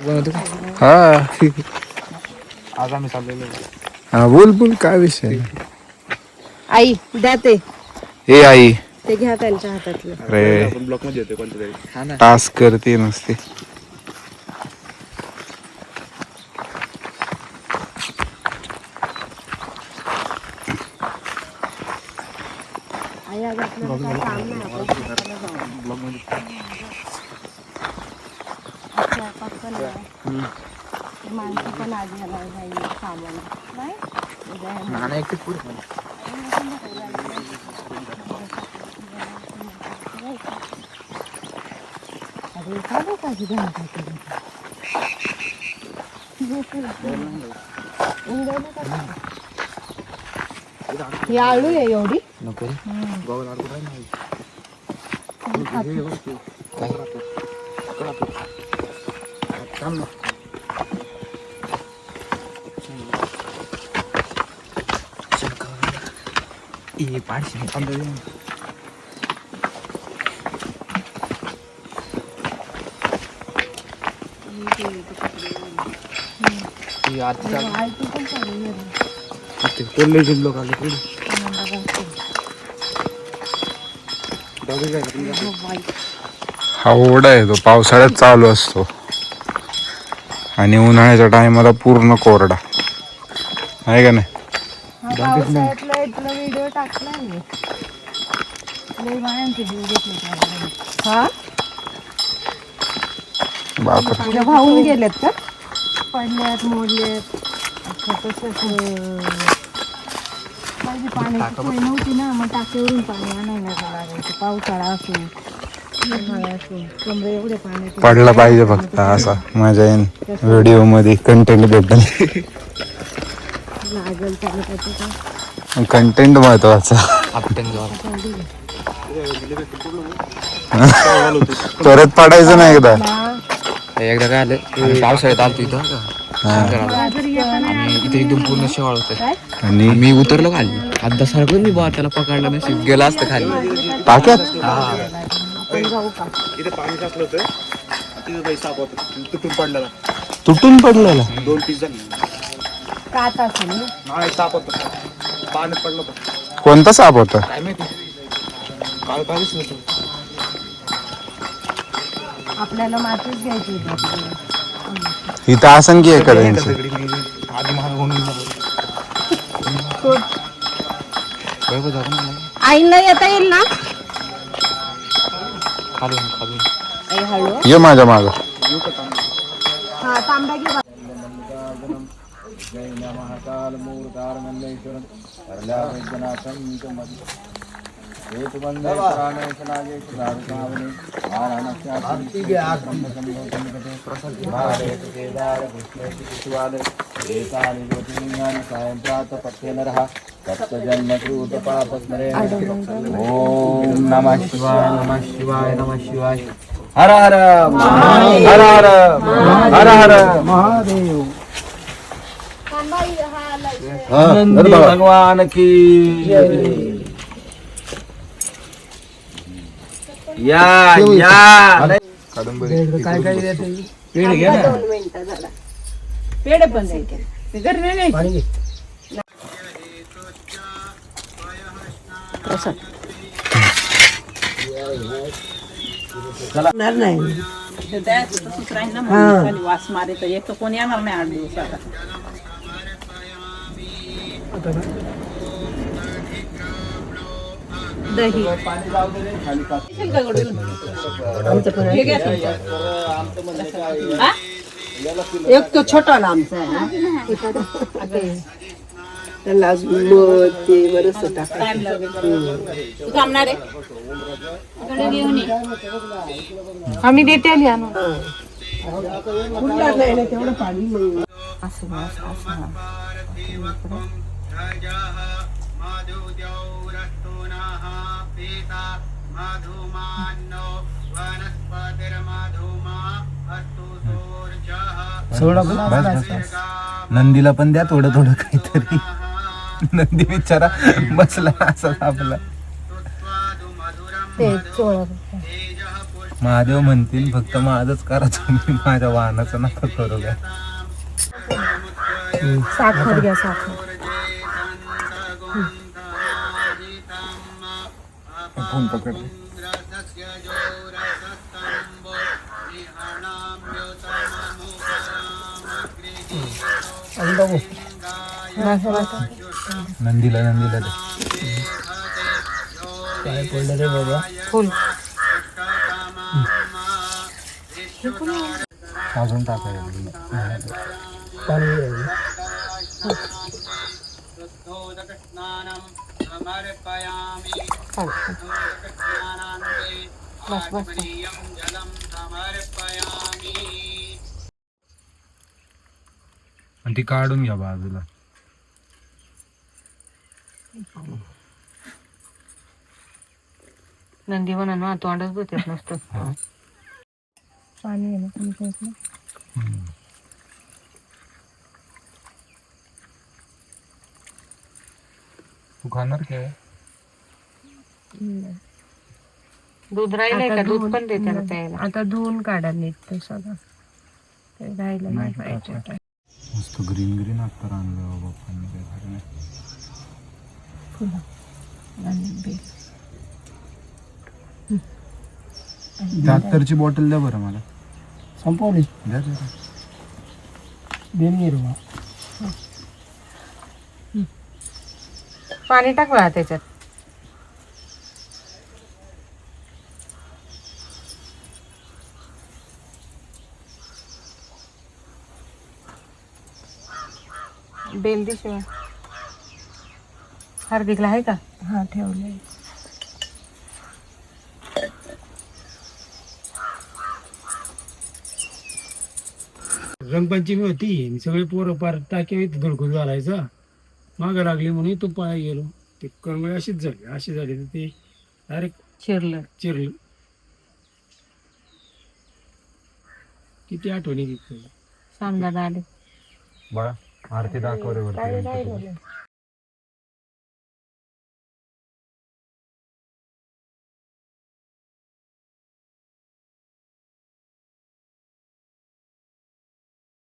हा आज आम्ही चाललेलो. हा बोल बोल काय विषय. आई द्या ते आई ते घ्या त्यांच्या हातातलं. अरे आपण ब्लॉक मध्ये येतोय कोणत्या तरी. हा ना. टास्क करते नसते. आई आज आपल्याला काय काम नाही, आपण शेताला जाऊ. ब्लॉक मध्ये. स्वयंपाक पण आहे. माणसं पण आज येणार नाही कामाला. नाही उद्या येणार. नाना एकटीच पुढे. अरे काय बघ काळजी घ्या ही आळू आहे एवढी. नको रे. गोगल आडू काय नाही. थांब ना. ये पाडशी थांबलो. लोक आले पुढे. हावडा आहे तो पावसाळ्यात चालू असतो आणि उन्हाळ्याच्या टायमाला पूर्ण कोरडा आहे का नाही. पावसाळ्यातला इथला व्हिडिओ टाकलाय मी. लय बायांचे जीव घेतले हा बापरे वाहून गेलेत का, पडल्यात मोडलेत. अच्छा तसंच पाहिजे. पाण्याची सोय नव्हती ना, मग टाकीवरून पाणी आणायला लागायचं. पावसाळा असो उन्हाळा असो कमरे एवढे पाण्यात पडला पाहिजे फक्त असा मजा येईन. व्हिडिओ मध्ये कंटेंट भेटेल. लागेल त्याला त्याचं काय. कंटेंट महत्वाचा. परत पडायचं नाही एकदा. एकदा काय आलं पावसाळ्यात आलतो इथं आणि इथे एकदम पूर्ण शेवाळ होतं आणि मी उतरलो खाली. आता सारखं मी बा त्याला पकडला नाही गेला असतं खाली टाक्यात. इथे पाणी साचलं होतं. तिथं साप होतं तुटून पडलेला. तुटून पडलेला 2 पीस झाले. कात असेल ना. नाही साप होतं. पाण्यात पडलं होतं. कोणता साप होता. काय माहिती काल पाहिजेच नव्हतं. आपल्याला मातीच घ्यायची होती. इथं आसन की एखाद्यांची. आधी महाग होऊन आईला येता येईल ना. खालून खालून आई हळू. ये माझ्या माग. हा तांब्या घे. ओम नमः शिवाय नमः शिवाय नमः शिवाय. हर हर हर हर हर हर महादेव. नंदी भगवान की या या. काय काय पेढ घे ना. 2 मिनिटं झाला. पेढे पण द्यायचे. ते घरी नाही. नाही वास मारे तर एक तर कोणी येणार नाही 8 दिवसाला. दही एक तो छोटा ना आमचा आहे. त्याला ते बरंच थांबणार आहे आम्ही देते आली आणून. तेवढं पाणी नाही. असं नंदीला पण द्या थोडं थोडं काहीतरी. नंदी बिचारा बसला असं आपला. ते चोळा महादेव म्हणतील फक्त माझंच करा तुम्ही, माझ्या वाहनाचं नका करू द्या. साखर घ्या, साखर. फोन पकड. नंदीला नंदीला दे. काय पडलं रे बाबा? फुल अजून टाकायचं. पाणी बस बस. आणि ती काढून घ्या बाजूला. नंदी म्हणा ना तोंडच होते नसतं. पाणी आहे ना तुमच्या इथलं? तू खाणार काय? दूध राहिलंय का? दूध पण देते ना प्यायला. आता धुवून काढा नीट ते सगळं. ते राहिलं नाही पाहिजे. मस्त ग्रीन ग्रीन आता आणलं बाप्पांनी. काय झालं नाही. डॉक्टरची बॉटल द्या बरं मला. संपवली द्या जरा. बेल पाणी टाक बघा त्याच्यात. बेल दे शिवाय. हार्दिकला आहे का? हा ठेवले. रंगपंचमी होती, सगळे पोरं पार टाके धुळकून घालायचा. मागं लागली म्हणून तो पाय गेलो. ते कणगळे अशीच झाली तर ते डायरेक्ट चिरलं. किती आठवणी तिथे. समजा आले बाळा आरती दाखव रे वरती.